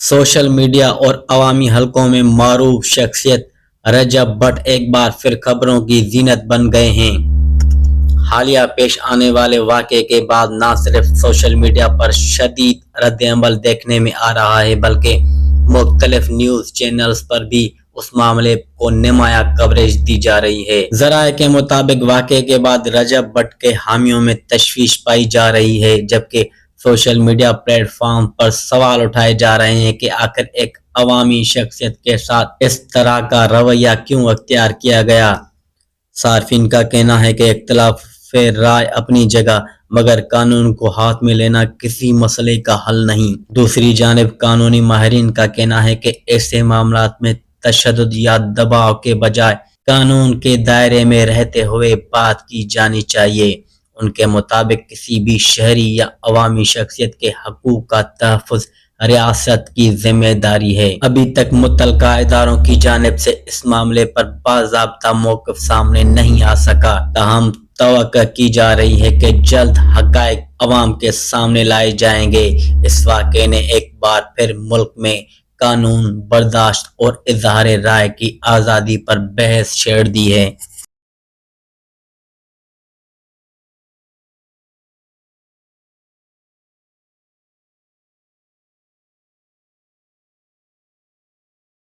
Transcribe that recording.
Social media اور عوامی حلقوں میں معروف شخصیت رجب بٹ ایک بار پھر خبروں کی زینت بن گئے ہیں۔ حالیہ پیش آنے والے واقعے کے بعد نہ صرف سوشل میڈیا پر شدید رد عمل دیکھنے میں آ رہا ہے بلکہ مختلف نیوز چینلز پر بھی اس معاملے کو نمایاں کوریج دی جا رہی ہے۔ ذرائع کے مطابق واقعے کے بعد رجب بٹ کے حامیوں میں تشویش پائی جا رہی ہے، جبکہ سوشل میڈیا پلیٹ فارم پر سوال اٹھائے جا رہے ہیں کہ آخر ایک عوامی شخصیت کے ساتھ اس طرح کا رویہ کیوں اختیار کیا گیا۔ صارفین کا کہنا ہے کہ اختلاف رائے اپنی جگہ، مگر قانون کو ہاتھ میں لینا کسی مسئلے کا حل نہیں۔ دوسری جانب قانونی ماہرین کا کہنا ہے کہ ایسے معاملات میں تشدد یا دباؤ کے بجائے قانون کے دائرے میں رہتے ہوئے بات کی جانی چاہیے۔ ان کے مطابق کسی بھی شہری یا عوامی شخصیت کے حقوق کا تحفظ ریاست کی ذمہ داری ہے۔ ابھی تک متعلقہ اداروں کی جانب سے اس معاملے پر باضابطہ موقف سامنے نہیں آ سکا، تاہم توقع کی جا رہی ہے کہ جلد حقائق عوام کے سامنے لائے جائیں گے۔ اس واقعے نے ایک بار پھر ملک میں قانون، برداشت اور اظہار رائے کی آزادی پر بحث چھیڑ دی ہے۔